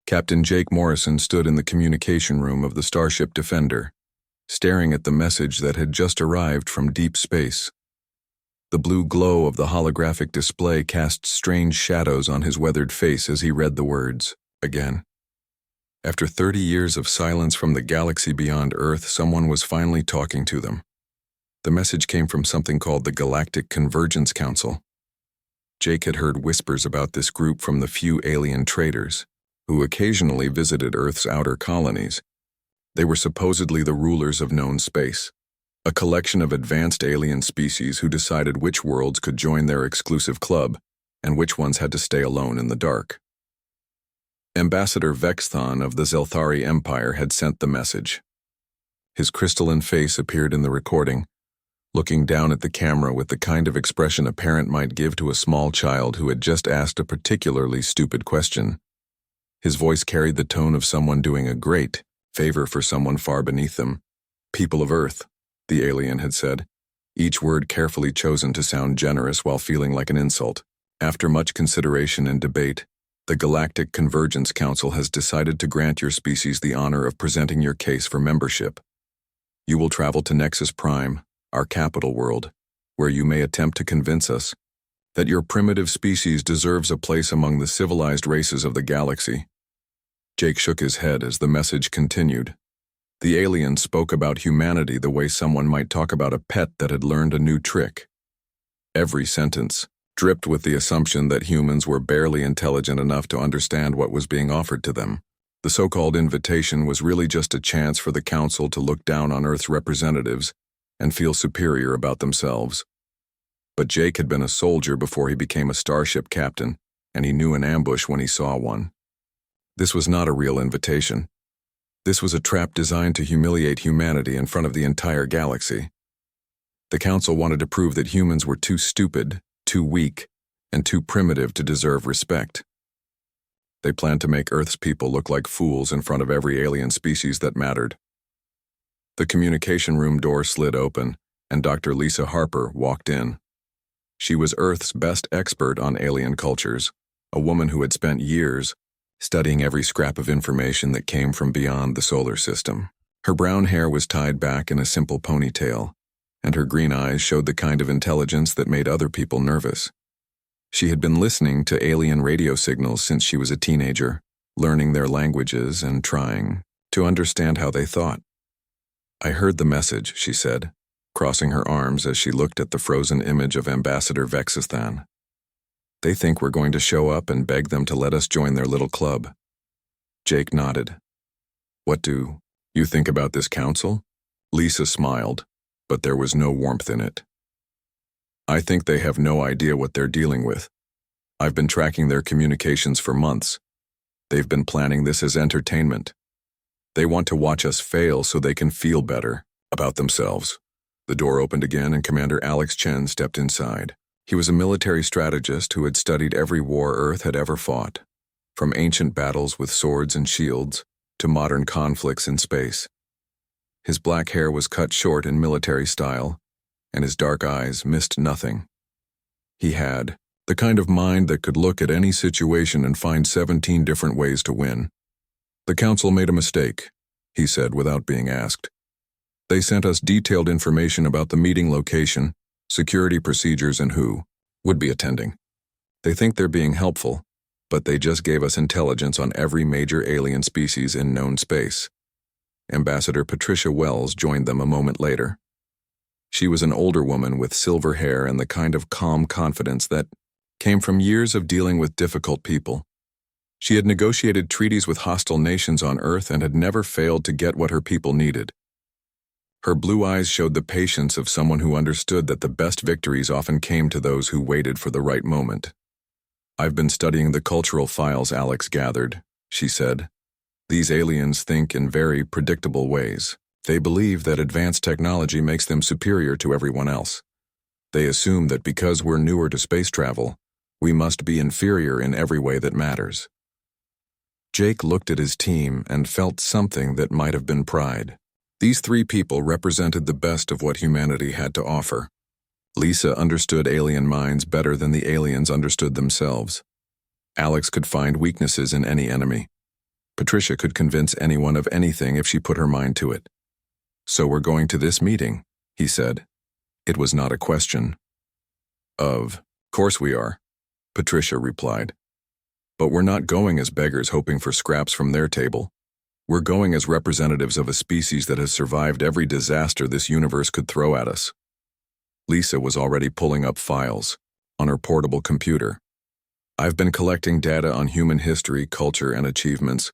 Captain Jake Morrison stood in the communication room of the Starship Defender, staring at the message that had just arrived from deep space. The blue glow of the holographic display cast strange shadows on his weathered face as he read the words, again. After 30 years of silence from the galaxy beyond Earth, someone was finally talking to them. The message came from something called the Galactic Convergence Council. Jake had heard whispers about this group from the few alien traders, who occasionally visited Earth's outer colonies. They were supposedly the rulers of known space, a collection of advanced alien species who decided which worlds could join their exclusive club and which ones had to stay alone in the dark. Ambassador Vexthon of the Zelthari Empire had sent the message. His crystalline face appeared in the recording, looking down at the camera with the kind of expression a parent might give to a small child who had just asked a particularly stupid question. His voice carried the tone of someone doing a great favor for someone far beneath them. "People of Earth," the alien had said, each word carefully chosen to sound generous while feeling like an insult. "After much consideration and debate, the Galactic Convergence Council has decided to grant your species the honor of presenting your case for membership. You will travel to Nexus Prime, our capital world, where you may attempt to convince us that your primitive species deserves a place among the civilized races of the galaxy." Jake shook his head as the message continued. The alien spoke about humanity the way someone might talk about a pet that had learned a new trick. Every sentence dripped with the assumption that humans were barely intelligent enough to understand what was being offered to them. The so-called invitation was really just a chance for the Council to look down on Earth's representatives and feel superior about themselves. But Jake had been a soldier before he became a starship captain, and he knew an ambush when he saw one. This was not a real invitation. This was a trap designed to humiliate humanity in front of the entire galaxy. The Council wanted to prove that humans were too stupid, too weak, and too primitive to deserve respect. They planned to make Earth's people look like fools in front of every alien species that mattered. The communication room door slid open, and Dr. Lisa Harper walked in. She was Earth's best expert on alien cultures, a woman who had spent years studying every scrap of information that came from beyond the solar system. Her brown hair was tied back in a simple ponytail, and her green eyes showed the kind of intelligence that made other people nervous. She had been listening to alien radio signals since she was a teenager, learning their languages and trying to understand how they thought. "I heard the message," she said, crossing her arms as she looked at the frozen image of Ambassador Vexthon. "They think we're going to show up and beg them to let us join their little club." Jake nodded. "What do you think about this council?" Lisa smiled, but there was no warmth in it. "I think they have no idea what they're dealing with. I've been tracking their communications for months. They've been planning this as entertainment. They want to watch us fail so they can feel better about themselves." The door opened again and Commander Alex Chen stepped inside. He was a military strategist who had studied every war Earth had ever fought, from ancient battles with swords and shields to modern conflicts in space. His black hair was cut short in military style, and his dark eyes missed nothing. He had the kind of mind that could look at any situation and find 17 different ways to win. "The Council made a mistake," he said without being asked. "They sent us detailed information about the meeting location, security procedures, and who would be attending. They think they're being helpful, but they just gave us intelligence on every major alien species in known space." Ambassador Patricia Wells joined them a moment later. She was an older woman with silver hair and the kind of calm confidence that came from years of dealing with difficult people. She had negotiated treaties with hostile nations on Earth and had never failed to get what her people needed. Her blue eyes showed the patience of someone who understood that the best victories often came to those who waited for the right moment. "I've been studying the cultural files Alex gathered," she said. "These aliens think in very predictable ways. They believe that advanced technology makes them superior to everyone else. They assume that because we're newer to space travel, we must be inferior in every way that matters." Jake looked at his team and felt something that might have been pride. These three people represented the best of what humanity had to offer. Lisa understood alien minds better than the aliens understood themselves. Alex could find weaknesses in any enemy. Patricia could convince anyone of anything if she put her mind to it. "So we're going to this meeting," he said. It was not a question. "Of course we are," Patricia replied. "But we're not going as beggars hoping for scraps from their table. We're going as representatives of a species that has survived every disaster this universe could throw at us." Lisa was already pulling up files on her portable computer. "I've been collecting data on human history, culture, and achievements.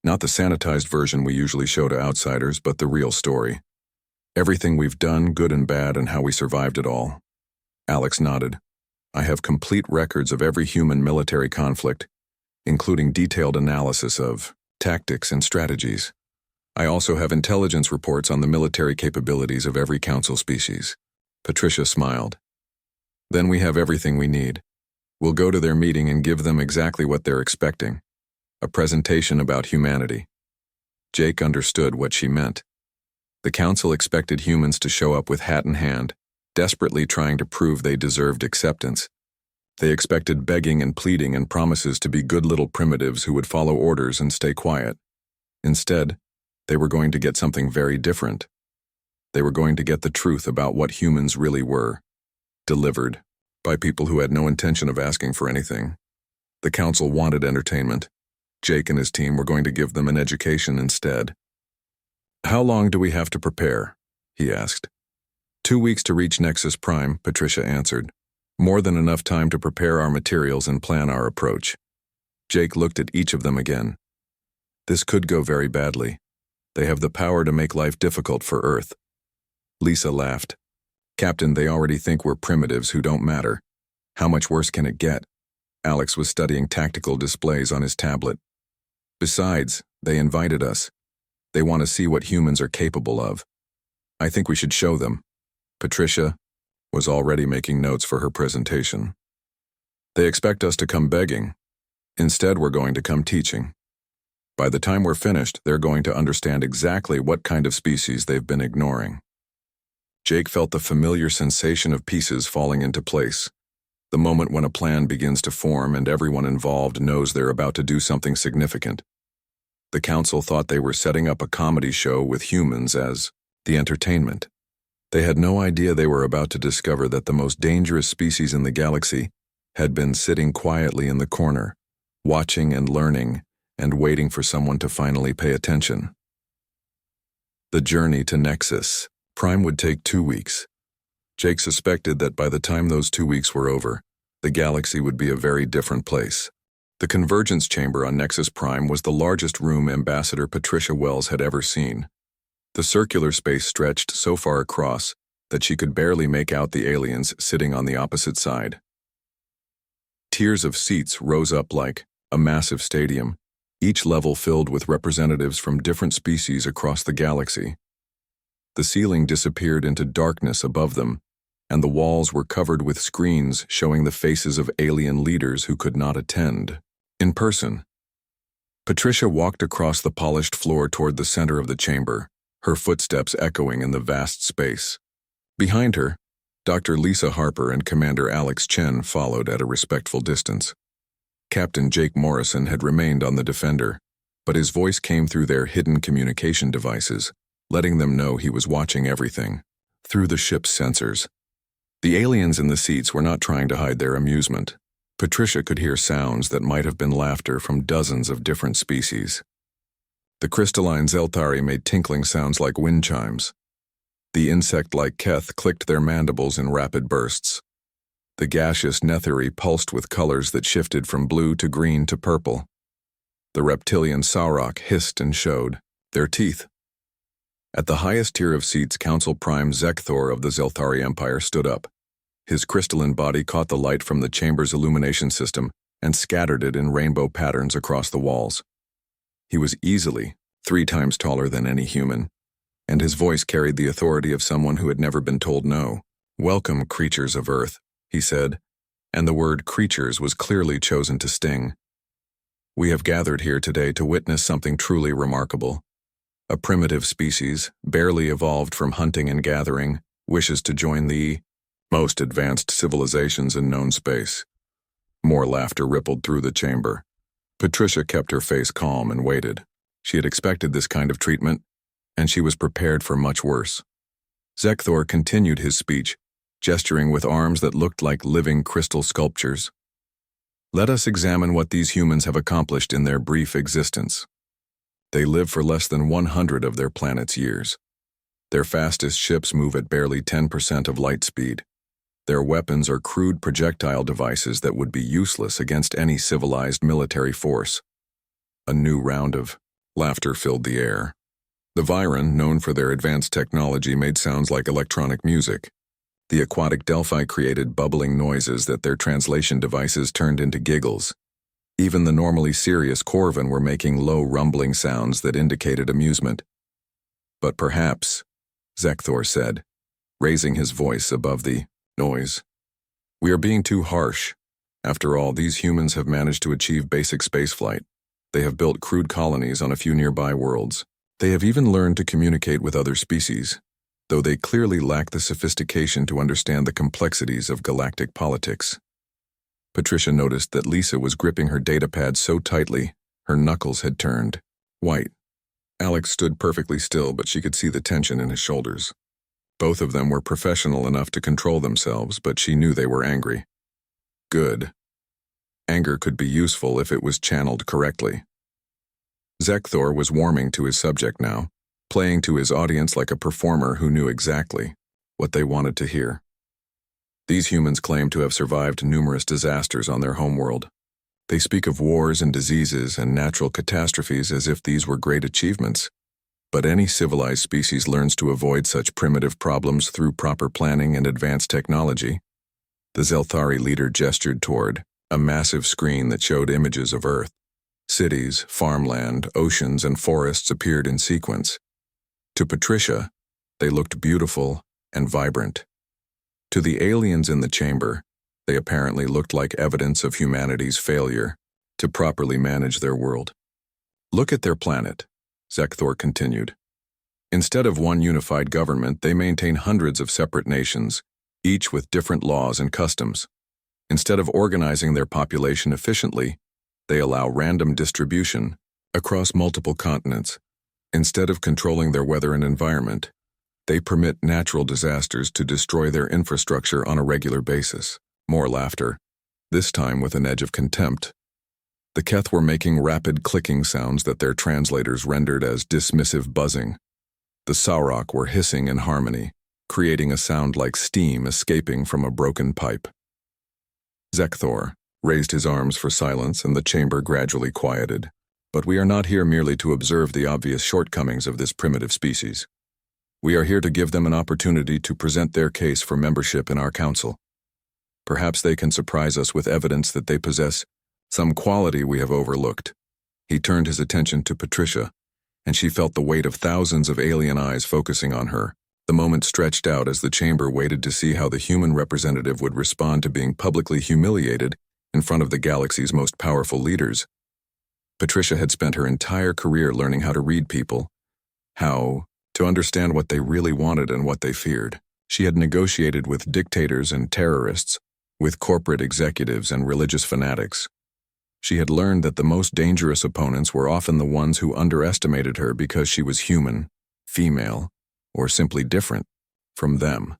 Not the sanitized version we usually show to outsiders, but the real story. Everything we've done, good and bad, and how we survived it all." Alex nodded. "I have complete records of every human military conflict, including detailed analysis of tactics and strategies. I also have intelligence reports on the military capabilities of every council species." Patricia smiled. "Then we have everything we need. We'll go to their meeting and give them exactly what they're expecting. A presentation about humanity." Jake understood what she meant. The council expected humans to show up with hat in hand, desperately trying to prove they deserved acceptance. They expected begging and pleading and promises to be good little primitives who would follow orders and stay quiet. Instead, they were going to get something very different. They were going to get the truth about what humans really were, delivered by people who had no intention of asking for anything. The council wanted entertainment. Jake and his team were going to give them an education instead. "How long do we have to prepare?" he asked. 2 weeks to reach Nexus Prime," Patricia answered. "More than enough time to prepare our materials and plan our approach." Jake looked at each of them again. "This could go very badly. They have the power to make life difficult for Earth." Lisa laughed. "Captain, they already think we're primitives who don't matter. How much worse can it get?" Alex was studying tactical displays on his tablet. "Besides, they invited us. They want to see what humans are capable of. I think we should show them." Patricia was already making notes for her presentation. "They expect us to come begging. Instead, we're going to come teaching. By the time we're finished, they're going to understand exactly what kind of species they've been ignoring." Jake felt the familiar sensation of pieces falling into place. The moment when a plan begins to form and everyone involved knows they're about to do something significant. The council thought they were setting up a comedy show with humans as the entertainment. They had no idea they were about to discover that the most dangerous species in the galaxy had been sitting quietly in the corner, watching and learning, and waiting for someone to finally pay attention. The journey to Nexus Prime would take 2 weeks. Jake suspected that by the time those 2 weeks were over, the galaxy would be a very different place. The convergence chamber on Nexus Prime was the largest room Ambassador Patricia Wells had ever seen. The circular space stretched so far across that she could barely make out the aliens sitting on the opposite side. Tiers of seats rose up like a massive stadium, each level filled with representatives from different species across the galaxy. The ceiling disappeared into darkness above them, and the walls were covered with screens showing the faces of alien leaders who could not attend in person. Patricia walked across the polished floor toward the center of the chamber, her footsteps echoing in the vast space. Behind her, Dr. Lisa Harper and Commander Alex Chen followed at a respectful distance. Captain Jake Morrison had remained on the Defender, but his voice came through their hidden communication devices, letting them know he was watching everything, through the ship's sensors. The aliens in the seats were not trying to hide their amusement. Patricia could hear sounds that might have been laughter from dozens of different species. The crystalline Zeltari made tinkling sounds like wind chimes. The insect-like Keth clicked their mandibles in rapid bursts. The gaseous Netheri pulsed with colors that shifted from blue to green to purple. The reptilian Saurok hissed and showed their teeth. At the highest tier of seats, Council Prime Zekthor of the Zelthari Empire stood up. His crystalline body caught the light from the chamber's illumination system and scattered it in rainbow patterns across the walls. He was easily 3 times taller than any human, and his voice carried the authority of someone who had never been told no. "Welcome, creatures of Earth," he said, and the word creatures was clearly chosen to sting. "We have gathered here today to witness something truly remarkable. A primitive species, barely evolved from hunting and gathering, wishes to join the most advanced civilizations in known space." More laughter rippled through the chamber. Patricia kept her face calm and waited. She had expected this kind of treatment, and she was prepared for much worse. Zekthor continued his speech, gesturing with arms that looked like living crystal sculptures. Let us examine what these humans have accomplished in their brief existence. They live for less than 100 of their planet's years. Their fastest ships move at barely 10% of light speed. Their weapons are crude projectile devices that would be useless against any civilized military force. A new round of laughter filled the air. The Viren, known for their advanced technology, made sounds like electronic music. The aquatic Delphi created bubbling noises that their translation devices turned into giggles. Even the normally serious Corvin were making low rumbling sounds that indicated amusement. But perhaps, Zekthor said, raising his voice above the noise, we are being too harsh. After all, these humans have managed to achieve basic spaceflight. They have built crude colonies on a few nearby worlds. They have even learned to communicate with other species, though they clearly lack the sophistication to understand the complexities of galactic politics. Patricia noticed that Lisa was gripping her datapad so tightly, her knuckles had turned white. Alex stood perfectly still, but she could see the tension in his shoulders. Both of them were professional enough to control themselves, but she knew they were angry. Good. Anger could be useful if it was channeled correctly. Zekthor was warming to his subject now, playing to his audience like a performer who knew exactly what they wanted to hear. These humans claim to have survived numerous disasters on their homeworld. They speak of wars and diseases and natural catastrophes as if these were great achievements. But any civilized species learns to avoid such primitive problems through proper planning and advanced technology. The Zelthari leader gestured toward a massive screen that showed images of Earth. Cities, farmland, oceans, and forests appeared in sequence. To Patricia, they looked beautiful and vibrant. To the aliens in the chamber, they apparently looked like evidence of humanity's failure to properly manage their world. Look at their planet, Zekthor continued. Instead of one unified government, they maintain hundreds of separate nations, each with different laws and customs. Instead of organizing their population efficiently, they allow random distribution across multiple continents. Instead of controlling their weather and environment, they permit natural disasters to destroy their infrastructure on a regular basis. More laughter, this time with an edge of contempt. The Keth were making rapid clicking sounds that their translators rendered as dismissive buzzing. The Saurok were hissing in harmony, creating a sound like steam escaping from a broken pipe. Zekthor raised his arms for silence, and the chamber gradually quieted. But we are not here merely to observe the obvious shortcomings of this primitive species. We are here to give them an opportunity to present their case for membership in our council. Perhaps they can surprise us with evidence that they possess some quality we have overlooked. He turned his attention to Patricia, and she felt the weight of thousands of alien eyes focusing on her. The moment stretched out as the chamber waited to see how the human representative would respond to being publicly humiliated in front of the galaxy's most powerful leaders. Patricia had spent her entire career learning how to read people, how to understand what they really wanted and what they feared. She had negotiated with dictators and terrorists, with corporate executives and religious fanatics. She had learned that the most dangerous opponents were often the ones who underestimated her because she was human, female, or simply different from them.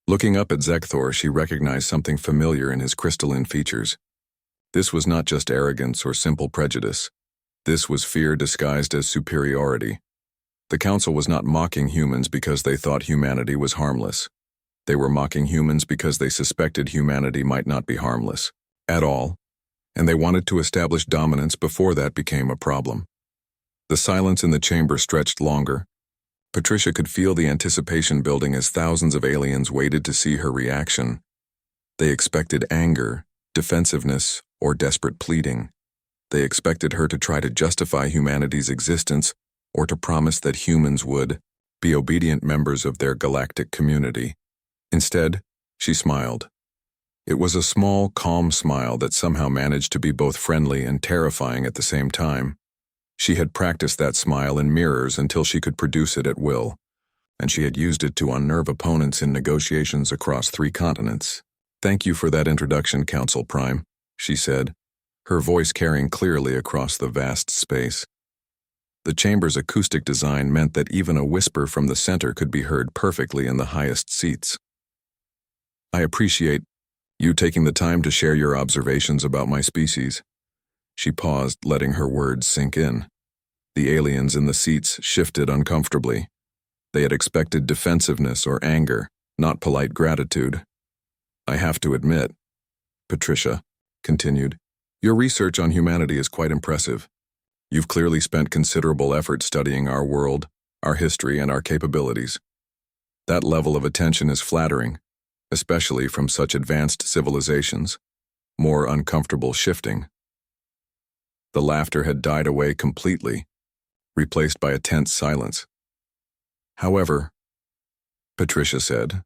Looking up at Zekthor, she recognized something familiar in his crystalline features. This was not just arrogance or simple prejudice. This was fear disguised as superiority. The council was not mocking humans because they thought humanity was harmless. They were mocking humans because they suspected humanity might not be harmless at all, and they wanted to establish dominance before that became a problem. The silence in the chamber stretched longer. Patricia could feel the anticipation building as thousands of aliens waited to see her reaction. They expected anger, defensiveness, or desperate pleading. They expected her to try to justify humanity's existence or to promise that humans would be obedient members of their galactic community. Instead, she smiled. It was a small, calm smile that somehow managed to be both friendly and terrifying at the same time. She had practiced that smile in mirrors until she could produce it at will, and she had used it to unnerve opponents in negotiations across 3 continents. "Thank you for that introduction, Council Prime," she said. her voice carrying clearly across the vast space. The chamber's acoustic design meant that even a whisper from the center could be heard perfectly in the highest seats. I appreciate you taking the time to share your observations about my species. She paused, letting her words sink in. The aliens in the seats shifted uncomfortably. They had expected defensiveness or anger, not polite gratitude. I have to admit, Patricia continued, your research on humanity is quite impressive. You've clearly spent considerable effort studying our world, our history, and our capabilities. That level of attention is flattering, especially from such advanced civilizations. More uncomfortable shifting. The laughter had died away completely, replaced by a tense silence. However, Patricia said,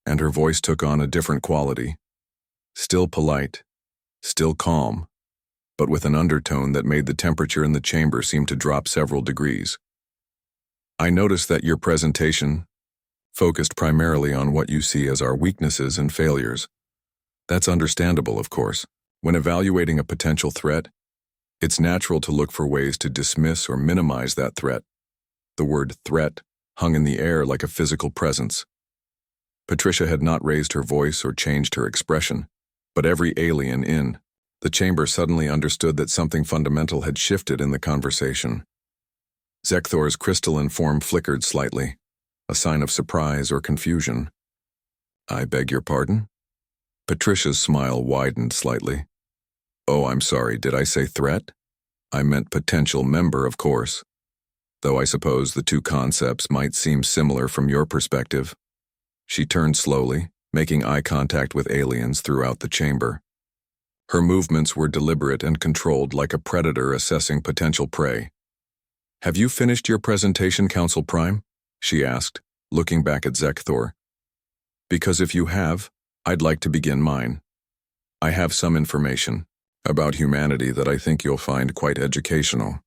and her voice took on a different quality. Still polite, still calm, but with an undertone that made the temperature in the chamber seem to drop several degrees. I noticed that your presentation focused primarily on what you see as our weaknesses and failures. That's understandable, of course. When evaluating a potential threat, it's natural to look for ways to dismiss or minimize that threat. The word threat hung in the air like a physical presence. Patricia had not raised her voice or changed her expression, but every alien in the chamber suddenly understood that something fundamental had shifted in the conversation. Zekthor's crystalline form flickered slightly, a sign of surprise or confusion. I beg your pardon? Patricia's smile widened slightly. Oh, I'm sorry, did I say threat? I meant potential member, of course. Though I suppose the two concepts might seem similar from your perspective. She turned slowly, making eye contact with aliens throughout the chamber. Her movements were deliberate and controlled, like a predator assessing potential prey. Have you finished your presentation, Council Prime? She asked, looking back at Zekthor. Because if you have, I'd like to begin mine. I have some information about humanity that I think you'll find quite educational.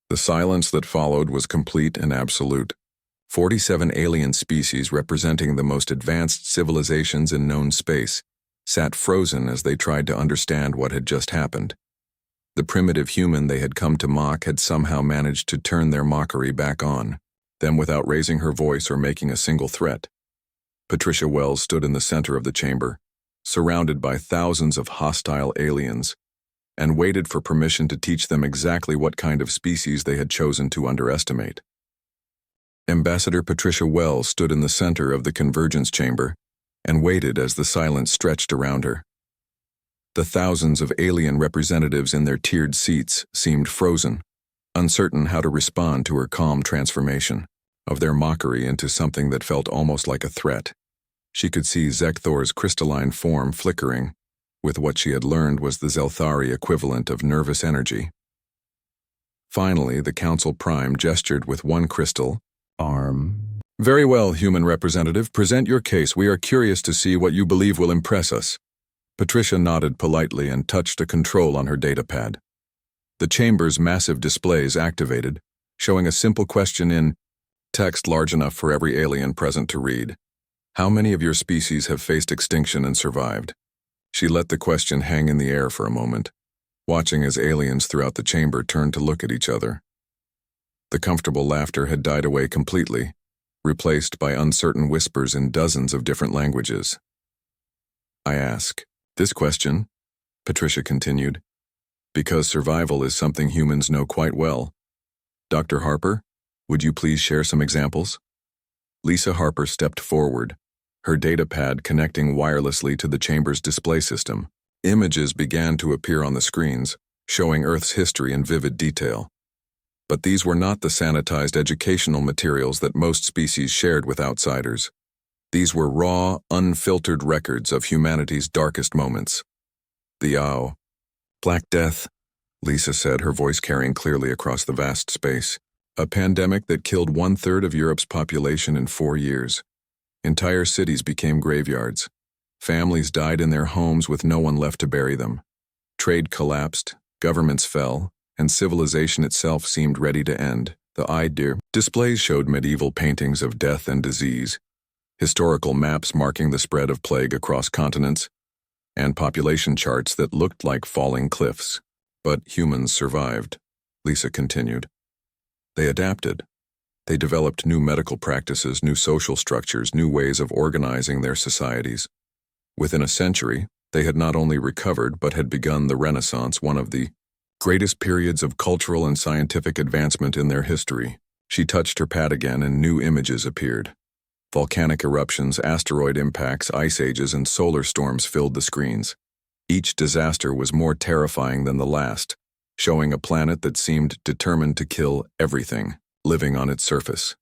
The silence that followed was complete and absolute. 47 alien species representing the most advanced civilizations in known space sat frozen as they tried to understand what had just happened. The primitive human they had come to mock had somehow managed to turn their mockery back on, them without raising her voice or making a single threat. Patricia Wells stood in the center of the chamber, surrounded by thousands of hostile aliens, and waited for permission to teach them exactly what kind of species they had chosen to underestimate. Ambassador Patricia Wells stood in the center of the convergence chamber and waited as the silence stretched around her. The thousands of alien representatives in their tiered seats seemed frozen, uncertain how to respond to her calm transformation of their mockery into something that felt almost like a threat. She could see Zekthor's crystalline form flickering, with what she had learned was the Zelthari equivalent of nervous energy. Finally, the Council Prime gestured with one crystal arm. Very well, human representative, present your case. We are curious to see what you believe will impress us. Patricia nodded politely and touched a control on her datapad. The chamber's massive displays activated, showing a simple question in text large enough for every alien present to read. How many of your species have faced extinction and survived? She let the question hang in the air for a moment, watching as aliens throughout the chamber turned to look at each other. The comfortable laughter had died away completely, replaced by uncertain whispers in dozens of different languages. I ask this question, Patricia continued, because survival is something humans know quite well. Dr. Harper, would you please share some examples? Lisa Harper stepped forward, her datapad connecting wirelessly to the chamber's display system. Images began to appear on the screens, showing Earth's history in vivid detail. But these were not the sanitized educational materials that most species shared with outsiders. These were raw, unfiltered records of humanity's darkest moments. The Black Death, Lisa said, her voice carrying clearly across the vast space. A pandemic that killed 1/3 of Europe's population in 4 years. Entire cities became graveyards. Families died in their homes with no one left to bury them. Trade collapsed, governments fell, and civilization itself seemed ready to end. The idea displays showed medieval paintings of death and disease, historical maps marking the spread of plague across continents, and population charts that looked like falling cliffs. But humans survived, Lisa continued. They adapted. They developed new medical practices, new social structures, new ways of organizing their societies. Within a century, they had not only recovered but had begun the Renaissance, one of the greatest periods of cultural and scientific advancement in their history. She touched her pad again and new images appeared. Volcanic eruptions, asteroid impacts, ice ages, and solar storms filled the screens. Each disaster was more terrifying than the last, showing a planet that seemed determined to kill everything living on its surface.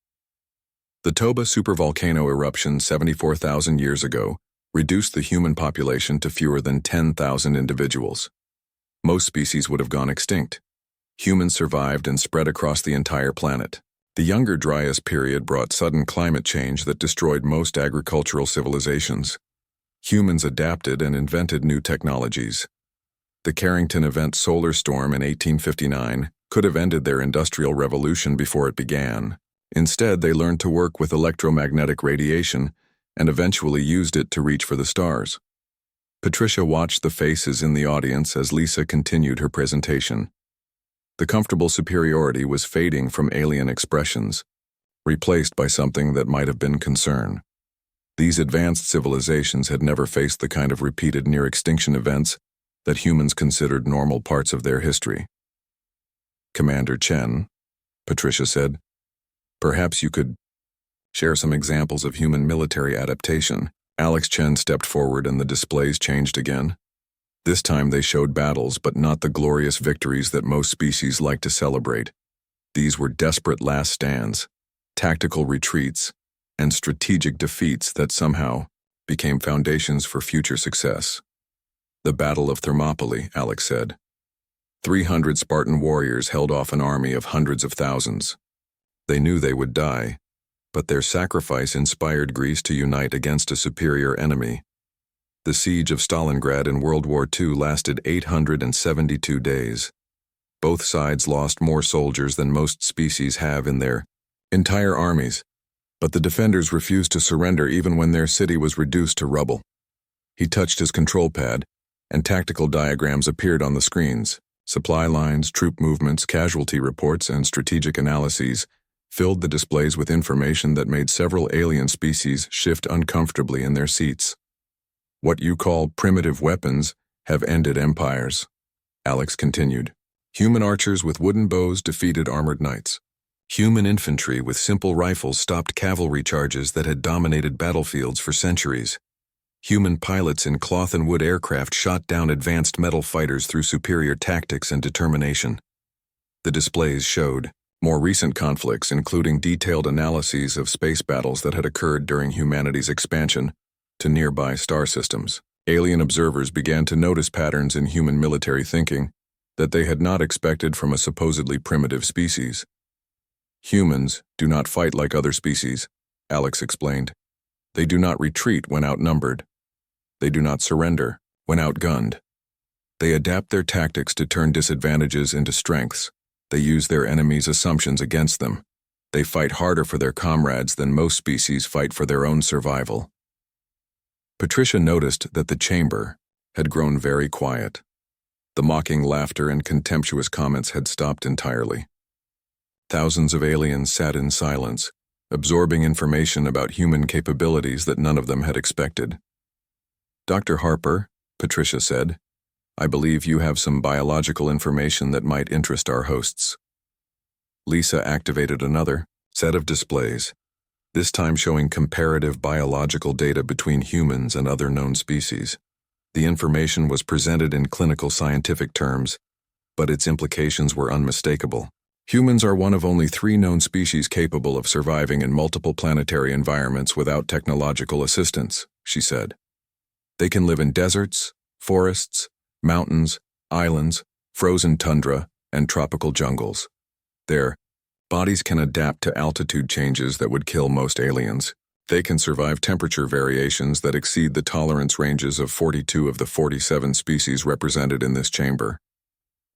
The Toba supervolcano eruption 74,000 years ago reduced the human population to fewer than 10,000 individuals. Most species would have gone extinct. Humans survived and spread across the entire planet. The Younger Dryas period brought sudden climate change that destroyed most agricultural civilizations. Humans adapted and invented new technologies. The Carrington Event solar storm in 1859 could have ended their industrial revolution before it began. Instead, they learned to work with electromagnetic radiation and eventually used it to reach for the stars. Patricia watched the faces in the audience as Lisa continued her presentation. The comfortable superiority was fading from alien expressions, replaced by something that might have been concern. These advanced civilizations had never faced the kind of repeated near-extinction events that humans considered normal parts of their history. "Commander Chen," Patricia said, "perhaps you could share some examples of human military adaptation." Alex Chen stepped forward and the displays changed again. This time they showed battles, but not the glorious victories that most species like to celebrate. These were desperate last stands, tactical retreats, and strategic defeats that somehow became foundations for future success. "The Battle of Thermopylae," Alex said. 300 Spartan warriors held off an army of hundreds of thousands. They knew they would die, but their sacrifice inspired Greece to unite against a superior enemy. The siege of Stalingrad in World War II lasted 872 days. Both sides lost more soldiers than most species have in their entire armies, but the defenders refused to surrender even when their city was reduced to rubble. He touched his control pad, and tactical diagrams appeared on the screens. Supply lines, troop movements, casualty reports, and strategic analyses filled the displays with information that made several alien species shift uncomfortably in their seats. "What you call primitive weapons have ended empires," Alex continued. "Human archers with wooden bows defeated armored knights. Human infantry with simple rifles stopped cavalry charges that had dominated battlefields for centuries. Human pilots in cloth and wood aircraft shot down advanced metal fighters through superior tactics and determination." The displays showed more recent conflicts, including detailed analyses of space battles that had occurred during humanity's expansion to nearby star systems. Alien observers began to notice patterns in human military thinking that they had not expected from a supposedly primitive species. "Humans do not fight like other species," Alex explained. "They do not retreat when outnumbered. They do not surrender when outgunned. They adapt their tactics to turn disadvantages into strengths. They use their enemies' assumptions against them. They fight harder for their comrades than most species fight for their own survival." Patricia noticed that the chamber had grown very quiet. The mocking laughter and contemptuous comments had stopped entirely. Thousands of aliens sat in silence, absorbing information about human capabilities that none of them had expected. "Dr. Harper," Patricia said, "I believe you have some biological information that might interest our hosts." Lisa activated another set of displays, this time showing comparative biological data between humans and other known species. The information was presented in clinical scientific terms, but its implications were unmistakable. Humans are one of only 3 known species capable of surviving in multiple planetary environments without technological assistance, she said. They can live in deserts, forests, mountains, islands, frozen tundra, and tropical jungles. Their bodies can adapt to altitude changes that would kill most aliens. They can survive temperature variations that exceed the tolerance ranges of 42 of the 47 species represented in this chamber.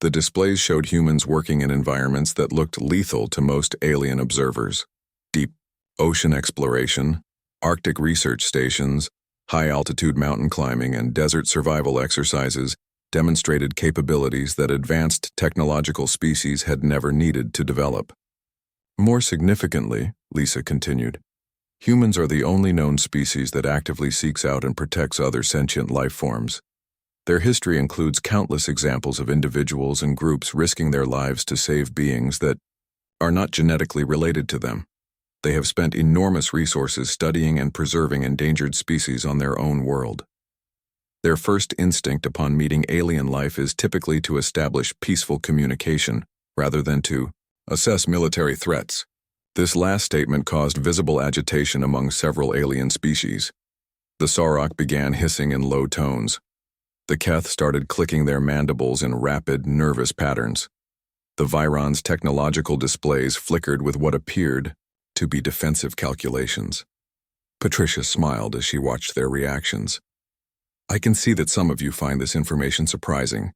The displays showed humans working in environments that looked lethal to most alien observers. Deep ocean exploration, Arctic research stations, high-altitude mountain climbing, and desert survival exercises demonstrated capabilities that advanced technological species had never needed to develop. More significantly, Lisa continued, humans are the only known species that actively seeks out and protects other sentient life forms. Their history includes countless examples of individuals and groups risking their lives to save beings that are not genetically related to them. They have spent enormous resources studying and preserving endangered species on their own world. Their first instinct upon meeting alien life is typically to establish peaceful communication rather than to assess military threats. This last statement caused visible agitation among several alien species. The Sarok began hissing in low tones. The Keth started clicking their mandibles in rapid, nervous patterns. The Viron's technological displays flickered with what appeared to be defensive calculations. Patricia smiled as she watched their reactions. I can see that some of you find this information surprising.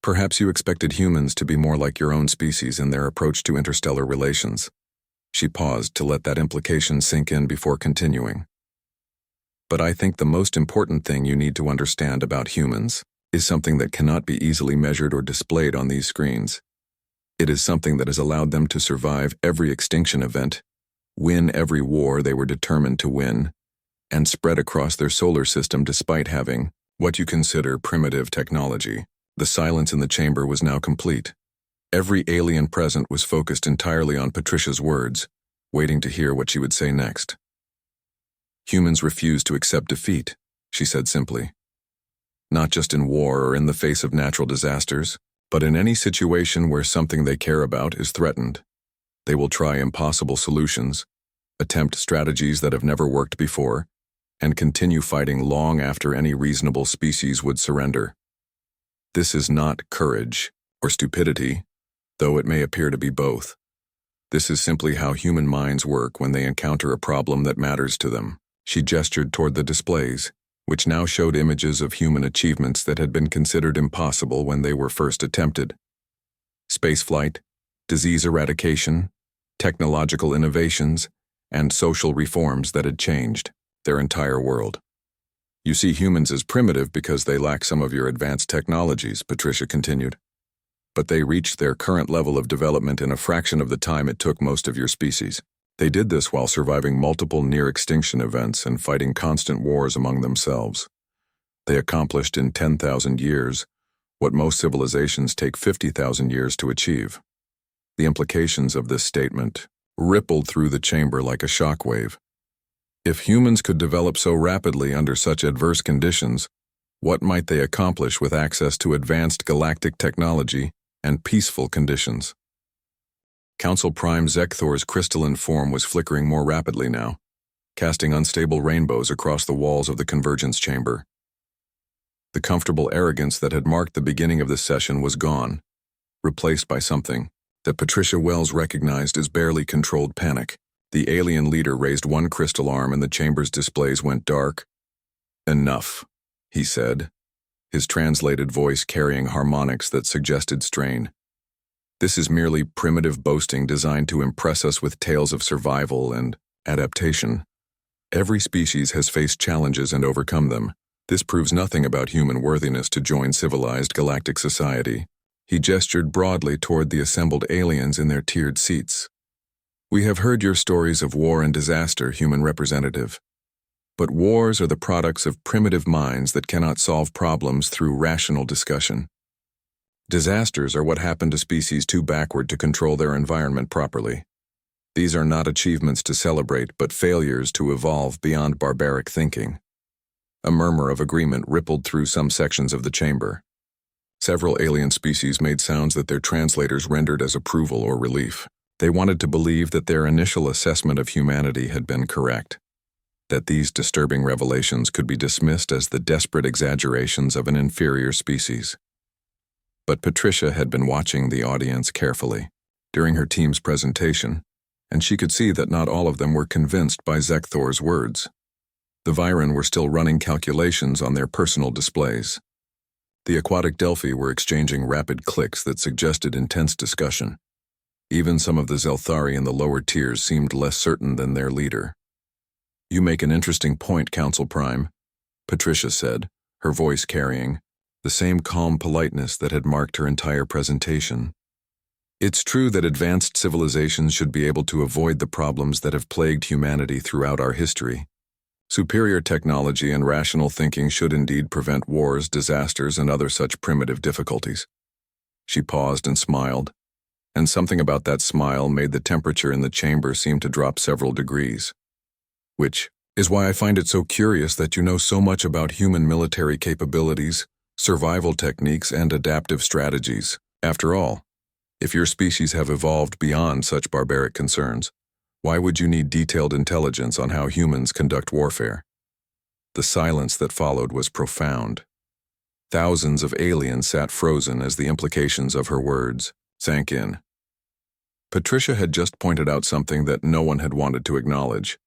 Perhaps you expected humans to be more like your own species in their approach to interstellar relations. She paused to let that implication sink in before continuing. But I think the most important thing you need to understand about humans is something that cannot be easily measured or displayed on these screens. It is something that has allowed them to survive every extinction event, win every war they were determined to win, and spread across their solar system despite having what you consider primitive technology. The silence in the chamber was now complete. Every alien present was focused entirely on Patricia's words, waiting to hear what she would say next. Humans refuse to accept defeat, she said simply. Not just in war or in the face of natural disasters, but in any situation where something they care about is threatened. They will try impossible solutions, attempt strategies that have never worked before, and continue fighting long after any reasonable species would surrender. This is not courage or stupidity, though it may appear to be both. This is simply how human minds work when they encounter a problem that matters to them. She gestured toward the displays, which now showed images of human achievements that had been considered impossible when they were first attempted. Spaceflight, disease eradication, technological innovations, and social reforms that had changed their entire world. You see humans as primitive because they lack some of your advanced technologies, Patricia continued. But they reached their current level of development in a fraction of the time it took most of your species. They did this while surviving multiple near-extinction events and fighting constant wars among themselves. They accomplished in 10,000 years what most civilizations take 50,000 years to achieve. The implications of this statement rippled through the chamber like a shockwave. If humans could develop so rapidly under such adverse conditions, what might they accomplish with access to advanced galactic technology and peaceful conditions? Council Prime Zekthor's crystalline form was flickering more rapidly now, casting unstable rainbows across the walls of the convergence chamber. The comfortable arrogance that had marked the beginning of this session was gone, replaced by something that Patricia Wells recognized as barely controlled panic. The alien leader raised one crystal arm and the chamber's displays went dark. Enough, he said, his translated voice carrying harmonics that suggested strain. This is merely primitive boasting designed to impress us with tales of survival and adaptation. Every species has faced challenges and overcome them. This proves nothing about human worthiness to join civilized galactic society. He gestured broadly toward the assembled aliens in their tiered seats. We have heard your stories of war and disaster, human representative. But wars are the products of primitive minds that cannot solve problems through rational discussion. Disasters are what happen to species too backward to control their environment properly. These are not achievements to celebrate, but failures to evolve beyond barbaric thinking. A murmur of agreement rippled through some sections of the chamber. Several alien species made sounds that their translators rendered as approval or relief. They wanted to believe that their initial assessment of humanity had been correct, that these disturbing revelations could be dismissed as the desperate exaggerations of an inferior species. But Patricia had been watching the audience carefully during her team's presentation, and she could see that not all of them were convinced by Zekthor's words. The Viren were still running calculations on their personal displays. The aquatic Delphi were exchanging rapid clicks that suggested intense discussion. Even some of the Zelthari in the lower tiers seemed less certain than their leader. You make an interesting point, Council Prime, Patricia said, her voice carrying the same calm politeness that had marked her entire presentation. It's true that advanced civilizations should be able to avoid the problems that have plagued humanity throughout our history. Superior technology and rational thinking should indeed prevent wars, disasters, and other such primitive difficulties. She paused and smiled, and something about that smile made the temperature in the chamber seem to drop several degrees. Which is why I find it so curious that you know so much about human military capabilities, survival techniques, and adaptive strategies. After all, if your species have evolved beyond such barbaric concerns, why would you need detailed intelligence on how humans conduct warfare? The silence that followed was profound. Thousands of aliens sat frozen as the implications of her words sank in. Patricia had just pointed out something that no one had wanted to acknowledge.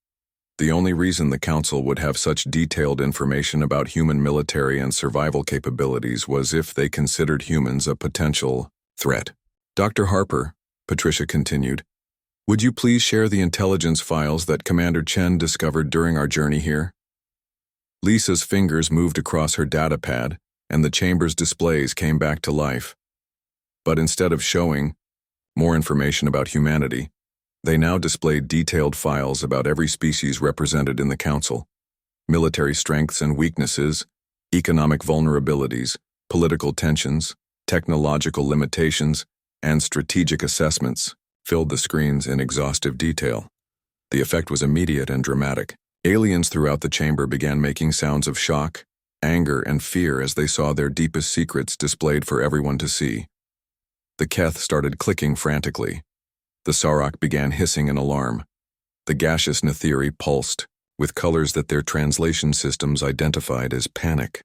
The only reason the Council would have such detailed information about human military and survival capabilities was if they considered humans a potential threat. Dr. Harper, Patricia continued, would you please share the intelligence files that Commander Chen discovered during our journey here? Lisa's fingers moved across her data pad, and the chamber's displays came back to life. But instead of showing more information about humanity, they now displayed detailed files about every species represented in the Council. Military strengths and weaknesses, economic vulnerabilities, political tensions, technological limitations, and strategic assessments filled the screens in exhaustive detail. The effect was immediate and dramatic. Aliens throughout the chamber began making sounds of shock, anger, and fear as they saw their deepest secrets displayed for everyone to see. The Keth started clicking frantically. The Sarok began hissing in alarm. The gaseous Netheri pulsed, with colors that their translation systems identified as panic.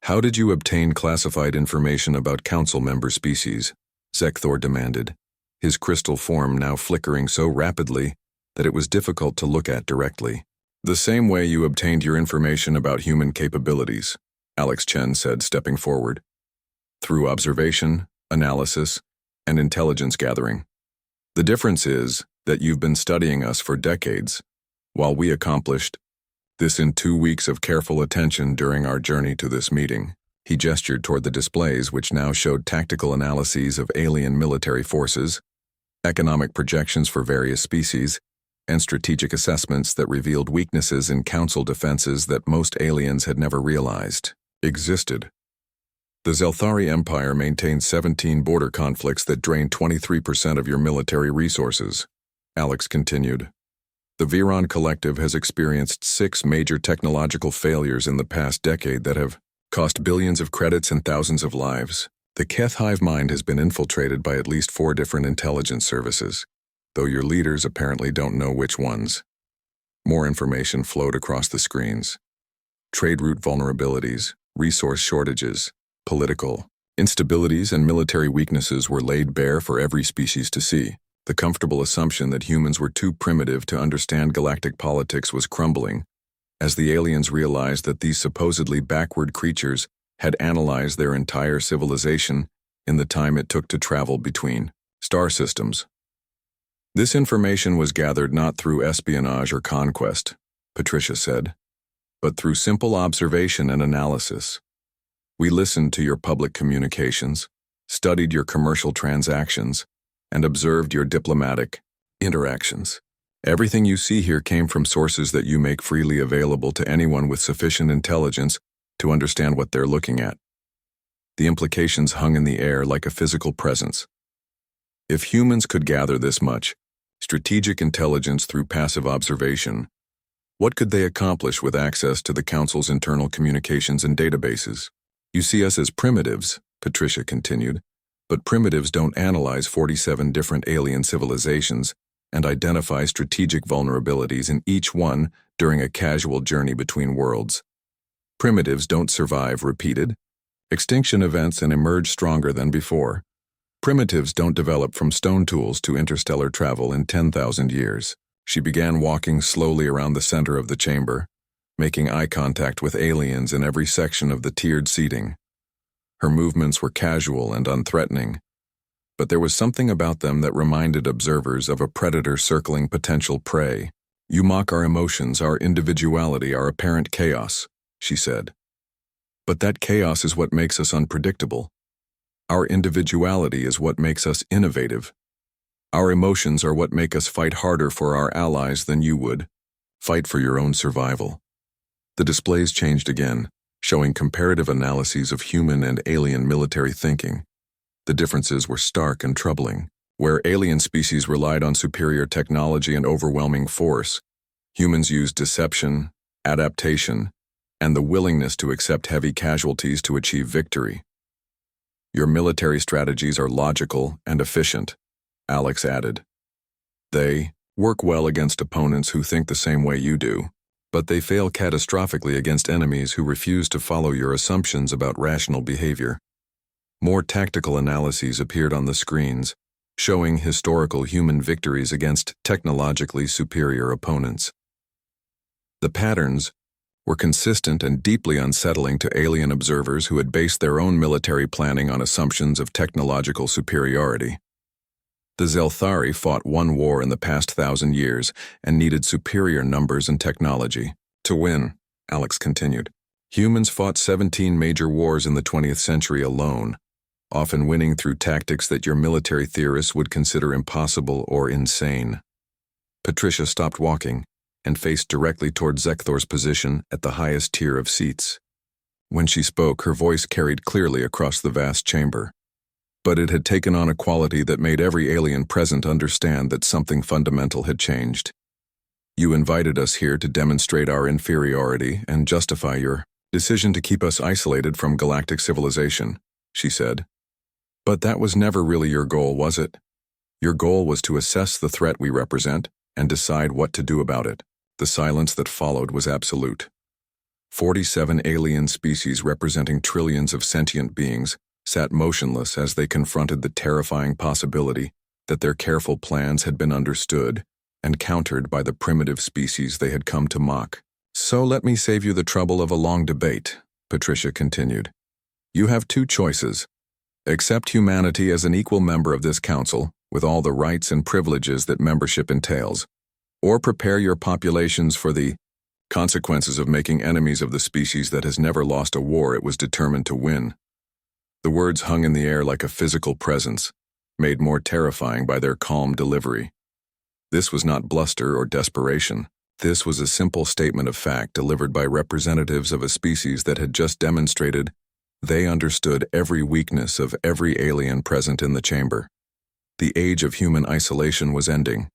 How did you obtain classified information about Council member species? Zekthor demanded, his crystal form now flickering so rapidly that it was difficult to look at directly. The same way you obtained your information about human capabilities, Alex Chen said, stepping forward. Through observation, analysis, and intelligence gathering. The difference is that you've been studying us for decades, while we accomplished this in 2 weeks of careful attention during our journey to this meeting. He gestured toward the displays, which now showed tactical analyses of alien military forces, economic projections for various species, and strategic assessments that revealed weaknesses in Council defenses that most aliens had never realized existed. The Zelthari Empire maintains 17 border conflicts that drain 23% of your military resources, Alex continued. The Viron Collective has experienced 6 major technological failures in the past decade that have cost billions of credits and thousands of lives. The Keth hive mind has been infiltrated by at least 4 different intelligence services, though your leaders apparently don't know which ones. More information flowed across the screens. Trade route vulnerabilities, resource shortages, political instabilities, and military weaknesses were laid bare for every species to see. The comfortable assumption that humans were too primitive to understand galactic politics was crumbling, as the aliens realized that these supposedly backward creatures had analyzed their entire civilization in the time it took to travel between star systems. This information was gathered not through espionage or conquest, Patricia said, but through simple observation and analysis. We listened to your public communications, studied your commercial transactions, and observed your diplomatic interactions. Everything you see here came from sources that you make freely available to anyone with sufficient intelligence to understand what they're looking at. The implications hung in the air like a physical presence. If humans could gather this much strategic intelligence through passive observation, what could they accomplish with access to the Council's internal communications and databases? You see us as primitives, Patricia continued, but primitives don't analyze 47 different alien civilizations and identify strategic vulnerabilities in each one during a casual journey between worlds. Primitives don't survive repeated extinction events and emerge stronger than before. Primitives don't develop from stone tools to interstellar travel in 10,000 years. She began walking slowly around the center of the chamber, making eye contact with aliens in every section of the tiered seating. Her movements were casual and unthreatening, but there was something about them that reminded observers of a predator circling potential prey. You mock our emotions, our individuality, our apparent chaos, she said. But that chaos is what makes us unpredictable. Our individuality is what makes us innovative. Our emotions are what make us fight harder for our allies than you would. Fight for your own survival. The displays changed again, showing comparative analyses of human and alien military thinking. The differences were stark and troubling. Where alien species relied on superior technology and overwhelming force, humans used deception, adaptation, and the willingness to accept heavy casualties to achieve victory. Your military strategies are logical and efficient, Alex added. They work well against opponents who think the same way you do, but they fail catastrophically against enemies who refuse to follow your assumptions about rational behavior. More tactical analyses appeared on the screens, showing historical human victories against technologically superior opponents. The patterns were consistent and deeply unsettling to alien observers who had based their own military planning on assumptions of technological superiority. The Zelthari fought one war in the past 1,000 years and needed superior numbers and technology to win, Alex continued. Humans fought 17 major wars in the 20th century alone, often winning through tactics that your military theorists would consider impossible or insane. Patricia stopped walking and faced directly toward Zekthor's position at the highest tier of seats. When she spoke, her voice carried clearly across the vast chamber. But it had taken on a quality that made every alien present understand that something fundamental had changed. You invited us here to demonstrate our inferiority and justify your decision to keep us isolated from galactic civilization, she said. But that was never really your goal, was it? Your goal was to assess the threat we represent and decide what to do about it. The silence that followed was absolute. 47 alien species representing trillions of sentient beings sat motionless as they confronted the terrifying possibility that their careful plans had been understood and countered by the primitive species they had come to mock. So let me save you the trouble of a long debate, Patricia continued. You have two choices. Accept humanity as an equal member of this council, with all the rights and privileges that membership entails, or prepare your populations for the consequences of making enemies of the species that has never lost a war it was determined to win. The words hung in the air like a physical presence, made more terrifying by their calm delivery. This was not bluster or desperation. This was a simple statement of fact delivered by representatives of a species that had just demonstrated they understood every weakness of every alien present in the chamber. The age of human isolation was ending.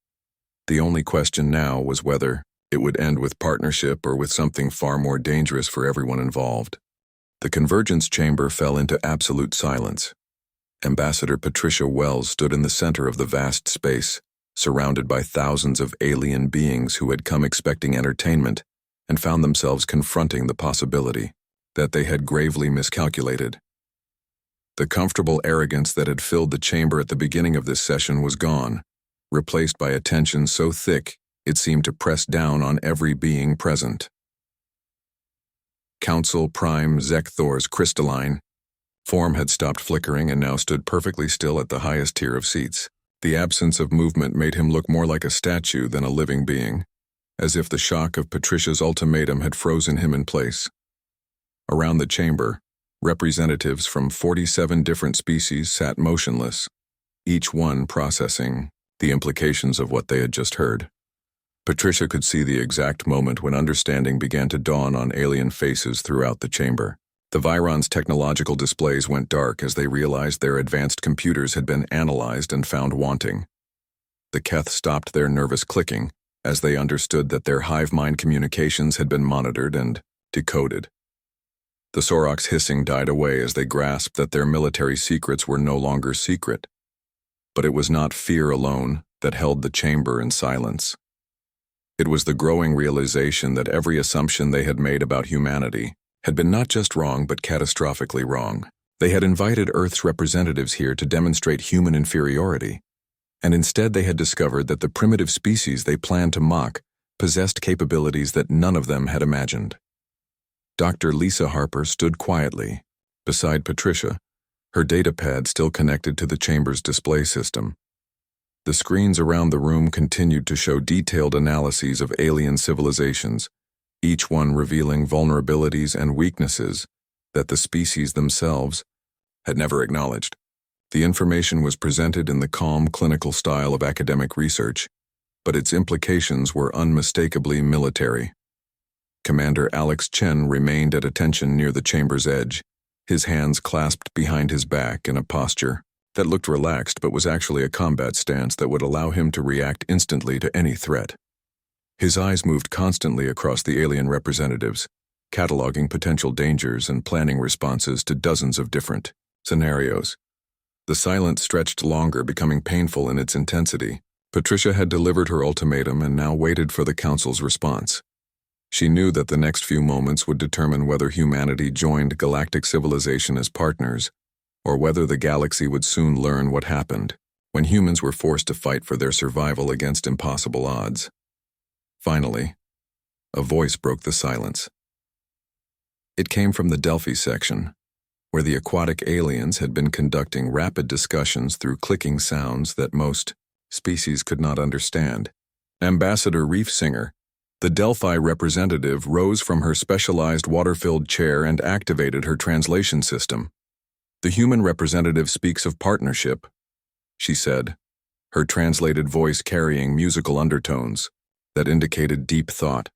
The only question now was whether it would end with partnership or with something far more dangerous for everyone involved. The convergence chamber fell into absolute silence. Ambassador Patricia Wells stood in the center of the vast space, surrounded by thousands of alien beings who had come expecting entertainment and found themselves confronting the possibility that they had gravely miscalculated. The comfortable arrogance that had filled the chamber at the beginning of this session was gone, replaced by a tension so thick it seemed to press down on every being present. Council Prime Zekthor's crystalline form had stopped flickering and now stood perfectly still at the highest tier of seats. The absence of movement made him look more like a statue than a living being, as if the shock of Patricia's ultimatum had frozen him in place. Around the chamber, representatives from 47 different species sat motionless, each one processing the implications of what they had just heard. Patricia could see the exact moment when understanding began to dawn on alien faces throughout the chamber. The Viron's technological displays went dark as they realized their advanced computers had been analyzed and found wanting. The Keth stopped their nervous clicking as they understood that their hive mind communications had been monitored and decoded. The Sorok's hissing died away as they grasped that their military secrets were no longer secret. But it was not fear alone that held the chamber in silence. It was the growing realization that every assumption they had made about humanity had been not just wrong but catastrophically wrong. They had invited Earth's representatives here to demonstrate human inferiority, and instead they had discovered that the primitive species they planned to mock possessed capabilities that none of them had imagined. Dr. Lisa Harper stood quietly beside Patricia, her datapad still connected to the chamber's display system. The screens around the room continued to show detailed analyses of alien civilizations, each one revealing vulnerabilities and weaknesses that the species themselves had never acknowledged. The information was presented in the calm, clinical style of academic research, but its implications were unmistakably military. Commander Alex Chen remained at attention near the chamber's edge, his hands clasped behind his back in a posture that looked relaxed but was actually a combat stance that would allow him to react instantly to any threat. His eyes moved constantly across the alien representatives, cataloging potential dangers and planning responses to dozens of different scenarios. The silence stretched longer, becoming painful in its intensity. Patricia had delivered her ultimatum and now waited for the Council's response. She knew that the next few moments would determine whether humanity joined galactic civilization as partners, or whether the galaxy would soon learn what happened when humans were forced to fight for their survival against impossible odds. Finally, a voice broke the silence. It came from the Delphi section, where the aquatic aliens had been conducting rapid discussions through clicking sounds that most species could not understand. Ambassador Reef Singer, the Delphi representative, rose from her specialized water-filled chair and activated her translation system. "The human representative speaks of partnership," she said, her translated voice carrying musical undertones that indicated deep thought.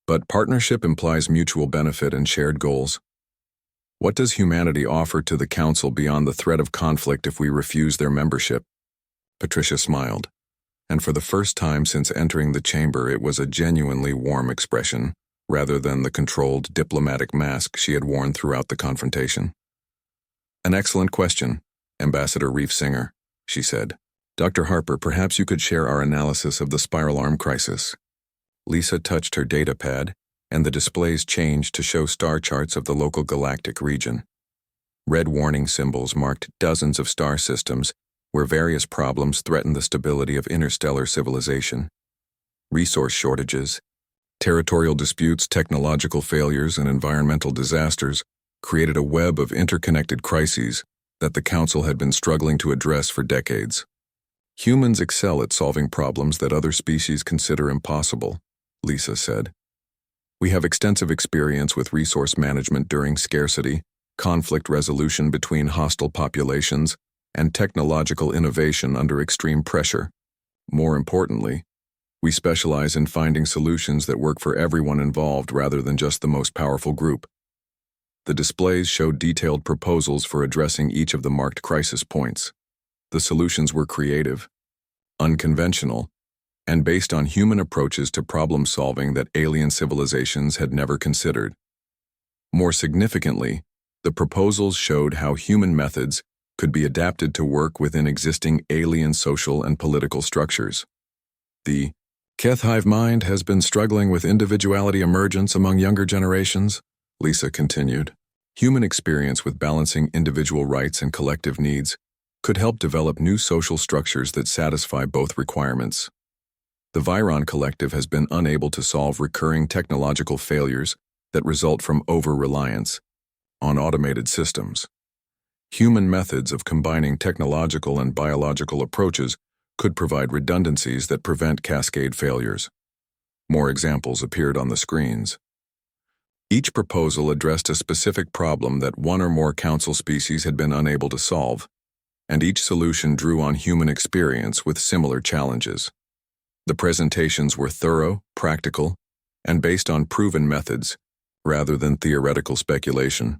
"But partnership implies mutual benefit and shared goals. What does humanity offer to the Council beyond the threat of conflict if we refuse their membership?" Patricia smiled, and for the first time since entering the chamber it was a genuinely warm expression, rather than the controlled diplomatic mask she had worn throughout the confrontation. "An excellent question, Ambassador Reef Singer," she said. "Dr. Harper, perhaps you could share our analysis of the spiral arm crisis." Lisa touched her data pad, and the displays changed to show star charts of the local galactic region. Red warning symbols marked dozens of star systems where various problems threatened the stability of interstellar civilization. Resource shortages, territorial disputes, technological failures, and environmental disasters created a web of interconnected crises that the Council had been struggling to address for decades. "Humans excel at solving problems that other species consider impossible," Lisa said. "We have extensive experience with resource management during scarcity, conflict resolution between hostile populations, and technological innovation under extreme pressure. More importantly, we specialize in finding solutions that work for everyone involved rather than just the most powerful group." The displays showed detailed proposals for addressing each of the marked crisis points. The solutions were creative, unconventional, and based on human approaches to problem solving that alien civilizations had never considered. More significantly, the proposals showed how human methods could be adapted to work within existing alien social and political structures. "The Keth hive mind has been struggling with individuality emergence among younger generations," Lisa continued. "Human experience with balancing individual rights and collective needs could help develop new social structures that satisfy both requirements. The Viron Collective has been unable to solve recurring technological failures that result from over-reliance on automated systems. Human methods of combining technological and biological approaches could provide redundancies that prevent cascade failures." More examples appeared on the screens. Each proposal addressed a specific problem that one or more Council species had been unable to solve, and each solution drew on human experience with similar challenges. The presentations were thorough, practical, and based on proven methods, rather than theoretical speculation.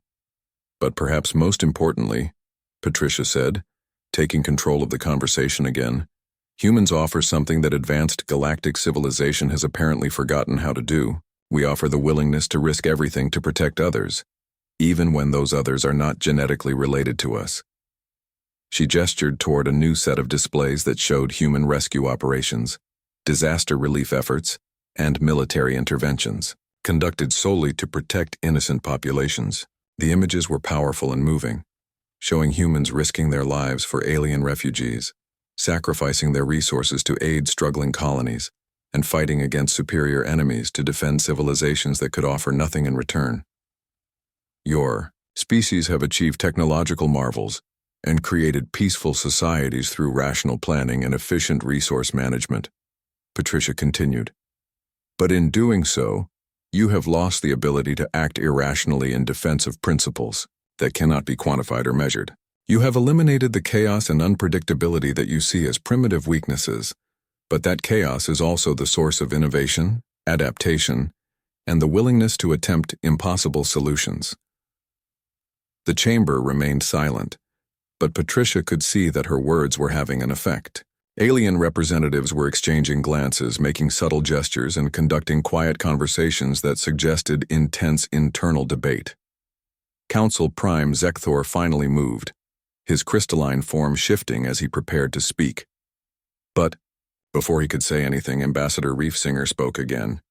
"But perhaps most importantly," Patricia said, taking control of the conversation again, "humans offer something that advanced galactic civilization has apparently forgotten how to do. We offer the willingness to risk everything to protect others, even when those others are not genetically related to us." She gestured toward a new set of displays that showed human rescue operations, disaster relief efforts, and military interventions, conducted solely to protect innocent populations. The images were powerful and moving, showing humans risking their lives for alien refugees, sacrificing their resources to aid struggling colonies, and fighting against superior enemies to defend civilizations that could offer nothing in return. "Your species have achieved technological marvels and created peaceful societies through rational planning and efficient resource management," Patricia continued. "But in doing so, You have lost the ability to act irrationally in defense of principles that cannot be quantified or measured. You have eliminated the chaos and unpredictability that you see as primitive weaknesses, but that chaos is also the source of innovation, adaptation, and the willingness to attempt impossible solutions. The chamber remained silent, but Patricia could see that her words were having an effect. Alien representatives were exchanging glances, making subtle gestures, and conducting quiet conversations that suggested intense internal debate. Council Prime Zekthor finally moved, his crystalline form shifting as he prepared to speak. But, before he could say anything, Ambassador Reefsinger spoke again.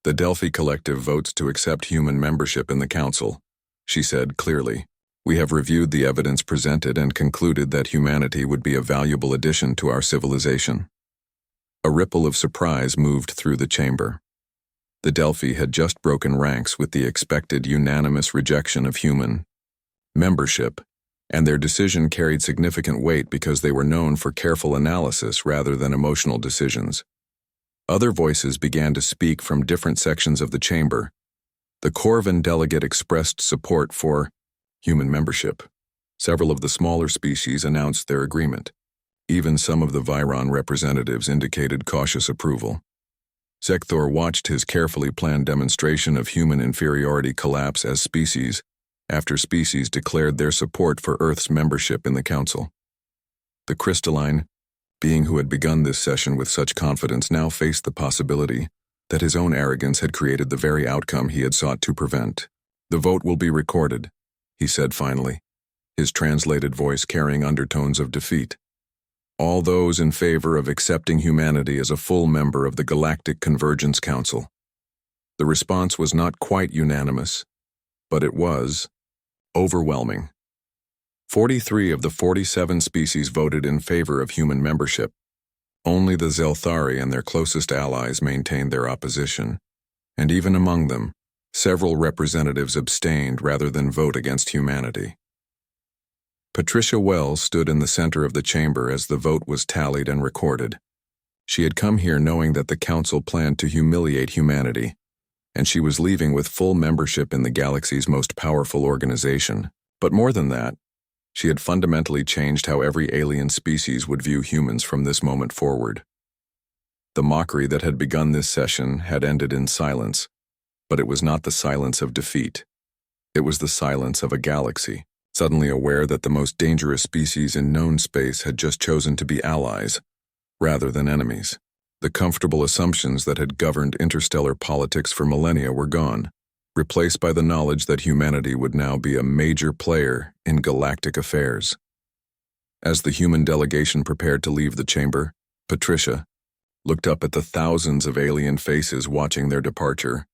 The Delphi Collective votes to accept human membership in the Council, she said clearly. We have reviewed the evidence presented and concluded that humanity would be a valuable addition to our civilization. A ripple of surprise moved through the chamber. The Delphi had just broken ranks with the expected unanimous rejection of human membership, and their decision carried significant weight because they were known for careful analysis rather than emotional decisions. Other voices began to speak from different sections of the chamber. The Corvan delegate expressed support for human membership. Several of the smaller species announced their agreement. Even some of the Viron representatives indicated cautious approval. Zekthor watched his carefully planned demonstration of human inferiority collapse as species after species declared their support for Earth's membership in the Council. The crystalline being who had begun this session with such confidence now faced the possibility that his own arrogance had created the very outcome he had sought to prevent. The vote will be recorded, he said finally, his translated voice carrying undertones of defeat. All those in favor of accepting humanity as a full member of the Galactic Convergence Council. The response was not quite unanimous, but it was overwhelming. 43 of the 47 species voted in favor of human membership. Only the Zelthari and their closest allies maintained their opposition, and even among them, several representatives abstained rather than vote against humanity. Patricia Wells stood in the center of the chamber as the vote was tallied and recorded. She had come here knowing that the Council planned to humiliate humanity, and she was leaving with full membership in the galaxy's most powerful organization. But more than that, she had fundamentally changed how every alien species would view humans from this moment forward. The mockery that had begun this session had ended in silence, but it was not the silence of defeat. It was the silence of a galaxy, suddenly aware that the most dangerous species in known space had just chosen to be allies, rather than enemies. The comfortable assumptions that had governed interstellar politics for millennia were gone, replaced by the knowledge that humanity would now be a major player in galactic affairs. As the human delegation prepared to leave the chamber, Patricia looked up at the thousands of alien faces watching their departure.